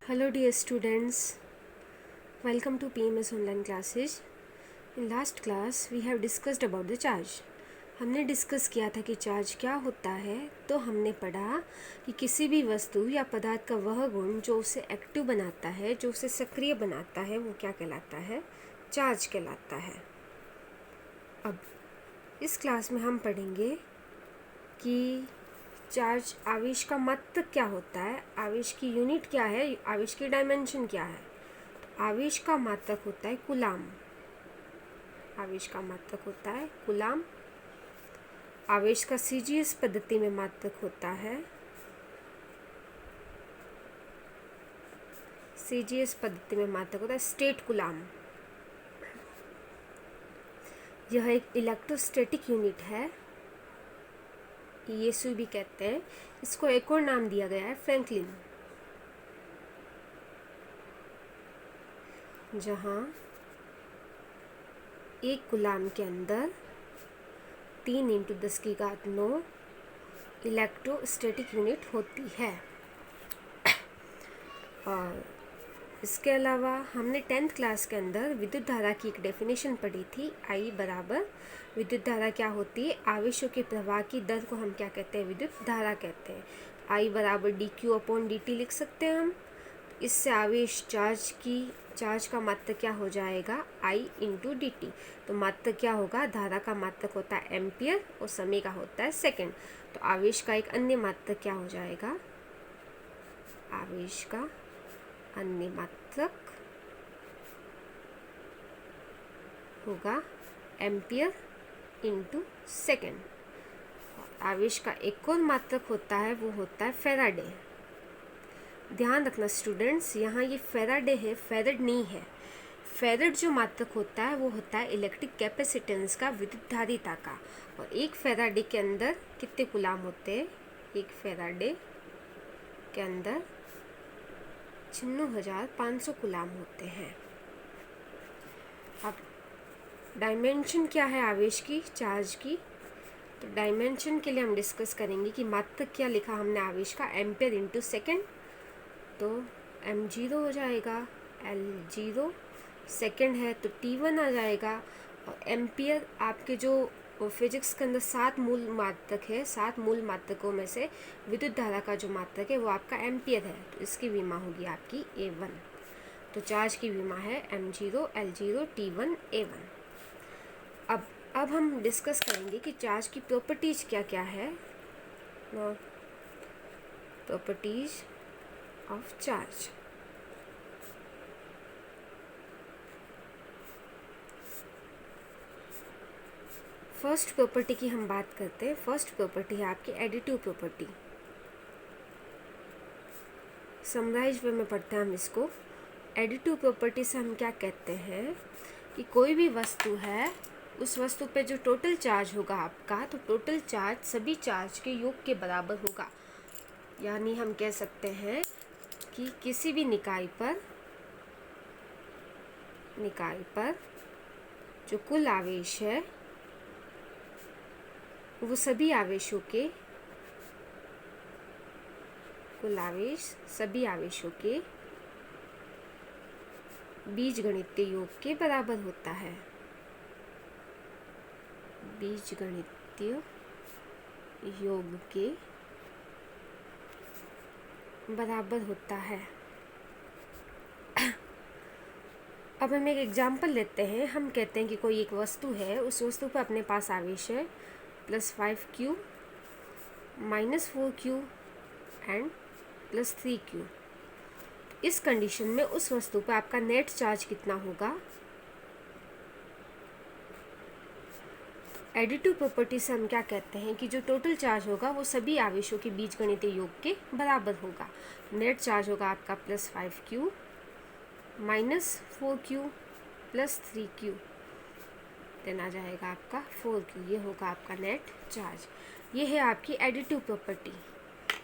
Hello dear students, welcome to PMS online classes. In last class we have discussed about the charge. हमने discuss किया था कि charge क्या होता है। तो हमने पढ़ा कि किसी भी वस्तु या पदार्थ का वह गुण जो उसे एक्टिव बनाता है, जो उसे सक्रिय बनाता है, वो क्या कहलाता है? चार्ज कहलाता है। अब इस क्लास में हम पढ़ेंगे कि चार्ज आवेश का मात्रक क्या होता है, आवेश की यूनिट क्या है, आवेश की डायमेंशन क्या है। तो आवेश का मात्रक होता है कूलाम। आवेश का मात्रक होता है कूलाम। आवेश का सीजीएस पद्धति में मात्रक होता है, सीजीएस पद्धति में मात्रक होता है स्टेट कूलाम। यह एक इलेक्ट्रोस्टैटिक यूनिट है, ईएसयू भी कहते हैं। इसको एक और नाम दिया गया है फ्रैंकलिन, जहाँ एक कूलाम के अंदर 3×10⁹ इलेक्ट्रोस्टैटिक यूनिट होती है। और इसके अलावा हमने 10th क्लास के अंदर विद्युत धारा की एक डेफिनेशन पढ़ी थी। आई बराबर विद्युत धारा क्या होती है? आवेशों के प्रवाह की दर को हम क्या कहते हैं? विद्युत धारा कहते हैं। आई बराबर dq/dt लिख सकते हैं हम। इससे आवेश चार्ज का मात्रक क्या हो जाएगा? I × dt। तो मात्रक क्या होगा? धारा का मात्रक होता है एम्पियर और समय का होता है सेकंड। तो आवेश का एक अन्य मात्रक क्या हो जाएगा? आवेश का अन्य मात्रक होगा एम्पियर × सेकंड। आवेश का एक और मात्रक होता है, वो होता है फैराडे। ध्यान रखना स्टूडेंट्स, यहाँ ये फैराडे है, फेरेड नहीं है। फेरेड जो मात्रक होता है वो होता है इलेक्ट्रिक कैपेसिटेंस का, विद्युत धारिता का। और एक फैराडे के अंदर कितने कूलाम होते हैं? एक फैराडे के अंदर 96,500 कूलाम होते हैं। अब डायमेंशन क्या है आवेश की, चार्ज की? तो डायमेंशन के लिए हम डिस्कस करेंगे कि मात्रक क्या लिखा हमने आवेश का? Ampere × second. तो m0 हो जाएगा, L0 सेकंड है तो T1 आ जाएगा। और एम्पियर आपके जो फिजिक्स के अंदर 7 मूल मात्रक है, 7 मूल मात्रकों में से विद्युत धारा का जो मात्रक है वो आपका एम्पियर है। तो इसकी विमा होगी आपकी A1। तो चार्ज की विमा है m0, L0, T1, A1। अब हम डिस्कस करेंगे कि चार्ज की प्रॉपर्टीज क्या क्या है। Properties of charge. First property की हम बात करते हैं। फर्स्ट प्रॉपर्टी है आपकी एडिटिव प्रॉपर्टी। समराइज वे में पढ़ते हैं हम इसको। एडिटिव प्रॉपर्टी से हम क्या कहते हैं कि कोई भी वस्तु है, उस वस्तु पे जो टोटल चार्ज होगा आपका, तो टोटल चार्ज सभी चार्ज के योग के बराबर होगा। यानी हम कह सकते हैं कि किसी भी निकाय पर जो कुल आवेश है वो सभी आवेशों के कुल आवेश सभी आवेशों के बीजगणितीय योग के बराबर होता है। बीजगणितीय योग के बराबर होता है। अब हम एक एग्जाम्पल लेते हैं। हम कहते हैं कि कोई एक वस्तु है, उस वस्तु पर अपने पास आवेश है +5q, -4q एंड +3q। इस कंडीशन में उस वस्तु पर आपका नेट चार्ज कितना होगा? एडिटिव प्रॉपर्टी से हम क्या कहते हैं कि जो टोटल चार्ज होगा वो सभी आवेशों के बीजगणितीय योग के बराबर होगा। नेट चार्ज होगा आपका +5q, -4q, +3q, देन आ जाएगा आपका 4q। ये होगा आपका नेट चार्ज। ये है आपकी एडिटिव प्रॉपर्टी।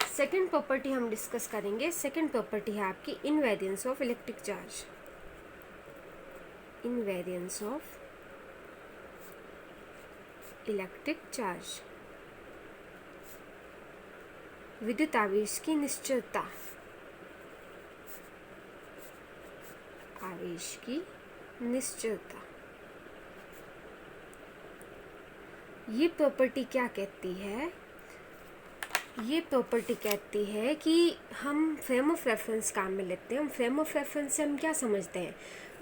सेकेंड प्रॉपर्टी हम डिस्कस करेंगे। सेकेंड प्रॉपर्टी है आपकी invariance of electric charge. Invariance of electric charge, विद्युत आवेश की निश्चलता। आवेश की निश्चलता। ये प्रॉपर्टी क्या कहती है? ये प्रॉपर्टी कहती है कि हम फ्रेम ऑफ रेफरेंस काम में लेते हैं। हम फ्रेम ऑफ रेफरेंस से हम क्या समझते हैं?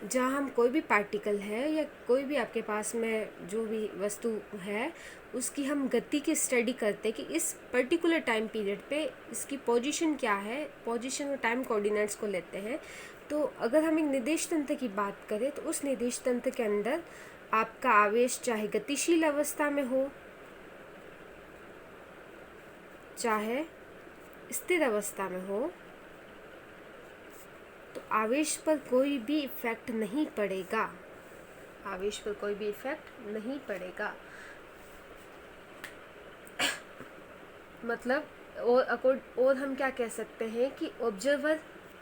जहाँ हम कोई भी पार्टिकल है या कोई भी आपके पास में जो भी वस्तु है उसकी हम गति की स्टडी करते हैं कि इस पर्टिकुलर टाइम पीरियड पे इसकी पोजीशन क्या है, पोजीशन और टाइम कोऑर्डिनेट्स को लेते हैं। तो अगर हम एक निर्देश तंत्र की बात करें तो उस निर्देश तंत्र के अंदर आपका आवेश चाहे गतिशील अवस्था में हो चाहे स्थिर अवस्था में हो, तो आवेश पर कोई भी इफेक्ट नहीं पड़ेगा। आवेश पर कोई भी इफेक्ट नहीं पड़ेगा। मतलब और हम क्या कह सकते हैं कि ऑब्जर्वर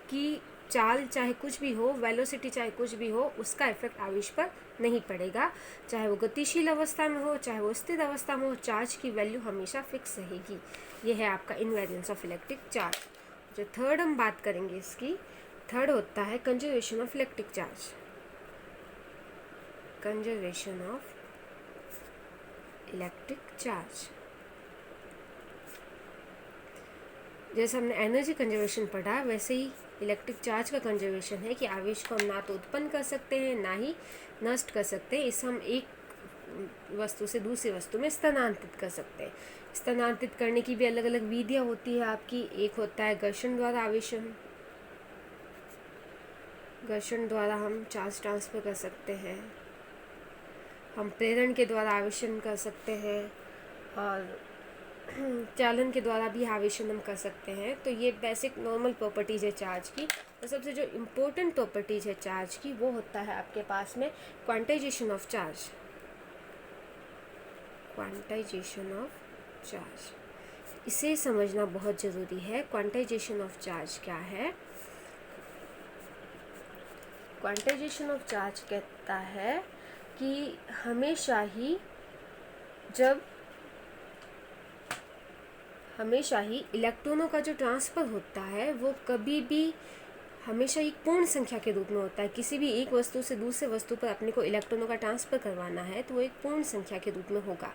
की चाल चाहे कुछ भी हो, वेलोसिटी चाहे कुछ भी हो, उसका इफेक्ट आवेश पर नहीं पड़ेगा। चाहे वो गतिशील अवस्था में हो चाहे वो स्थिर अवस्था में हो, चार्ज की वैल्यू हमेशा फिक्स रहेगी। ये है आपका इनवेरिएंस ऑफ इलेक्ट्रिक चार्ज। जो थर्ड हम बात करेंगे इसकी, थर्ड होता है conservation of electric charge. Conservation of electric charge. जैसे हमने एनर्जी कंजर्वेशन पढ़ा, वैसे ही इलेक्ट्रिक चार्ज का कंजर्वेशन है कि आवेश को हम ना तो उत्पन्न कर सकते हैं ना ही नष्ट कर सकते हैं। इसे हम एक वस्तु से दूसरी वस्तु में स्थानांतरित कर सकते हैं। स्थानांतरित करने की भी अलग अलग विधियाँ होती है आपकी। एक होता है घर्षण द्वारा आवेशन। घर्षण द्वारा हम चार्ज ट्रांसफर कर सकते हैं। हम प्रेरण के द्वारा आवेशन कर सकते हैं और चालन के द्वारा भी आवेशन हम कर सकते हैं। तो ये बेसिक नॉर्मल प्रॉपर्टीज़ है चार्ज की। और सबसे जो इम्पोर्टेंट प्रॉपर्टीज़ है चार्ज की वो होता है आपके पास में quantization of charge. Quantization of charge, इसे समझना बहुत ज़रूरी है। क्वांटाइजेशन ऑफ चार्ज क्या है? क्वांटाइजेशन ऑफ चार्ज कहता है कि हमेशा ही इलेक्ट्रॉनों का जो ट्रांसफ़र होता है वो कभी भी हमेशा एक पूर्ण संख्या के रूप में होता है। किसी भी एक वस्तु से दूसरे वस्तु पर अपने को इलेक्ट्रॉनों का ट्रांसफ़र करवाना है तो वो एक पूर्ण संख्या के रूप में होगा।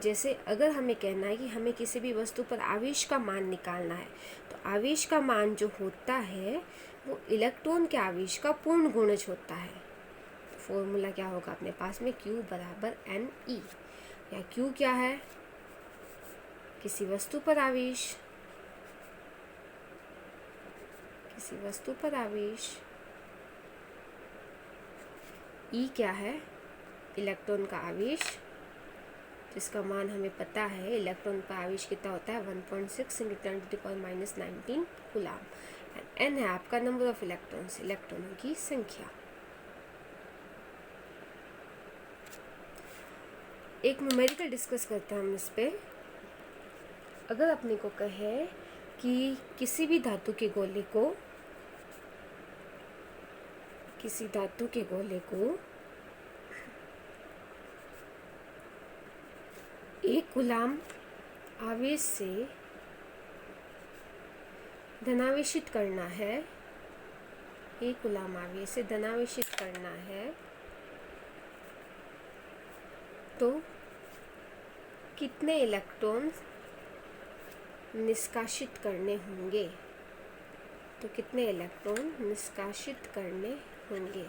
जैसे अगर हमें कहना है कि हमें किसी भी वस्तु पर आवेश का मान निकालना है, तो आवेश का मान जो होता है वो इलेक्ट्रॉन के आवेश का पूर्ण गुणज होता है। तो फॉर्मूला क्या होगा अपने पास में? Q बराबर NE। या Q क्या है? किसी वस्तु पर आवेश, किसी वस्तु पर आवेश। E क्या है? इलेक्ट्रॉन का आवेश, जिसका मान हमें पता है। इलेक्ट्रॉन का आवेश कितना होता है? 1.6 × 10⁻19 कूलाम। N है आपका नंबर ऑफ इलेक्ट्रॉन्स, इलेक्ट्रॉनों की संख्या। एक न्यूमेरिकल डिस्कस करते हैं हम इस पे। अगर अपने को कहे कि किसी भी धातु के गोले को एक कूलाम आवेश से धनावेशित करना है, एक कूलाम आवेश से धनावेशित करना है, तो कितने इलेक्ट्रॉन निष्कासित करने होंगे? तो कितने इलेक्ट्रॉन निष्कासित करने होंगे?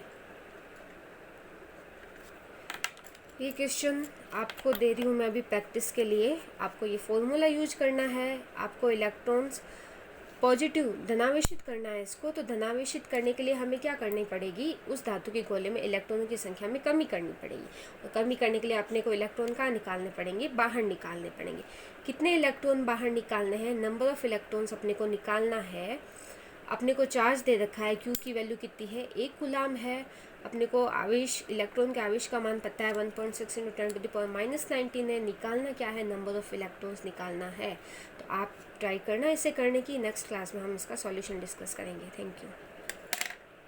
ये क्वेश्चन आपको दे रही हूँ मैं अभी प्रैक्टिस के लिए। आपको ये फॉर्मूला यूज करना है। आपको इलेक्ट्रॉन्स पॉजिटिव धनावेशित करना है इसको। तो धनावेशित करने के लिए हमें क्या करनी पड़ेगी? उस धातु के गोले में इलेक्ट्रॉनों की संख्या में कमी करनी पड़ेगी। और कमी करने के लिए अपने को इलेक्ट्रॉन कहाँ निकालने पड़ेंगे? बाहर निकालने पड़ेंगे। कितने इलेक्ट्रॉन बाहर निकालने हैं? नंबर ऑफ इलेक्ट्रॉन्स अपने को निकालना है। अपने को चार्ज दे रखा है, Q की वैल्यू कितनी है? 1 कूलाम है। अपने को आवेश, इलेक्ट्रॉन के आवेश का मान पता है 1.6 × 10⁻19 है। निकालना क्या है? नंबर ऑफ इलेक्ट्रॉन्स निकालना है। तो आप ट्राई करना इसे करने की। नेक्स्ट क्लास में हम इसका सॉल्यूशन डिस्कस करेंगे। Thank you.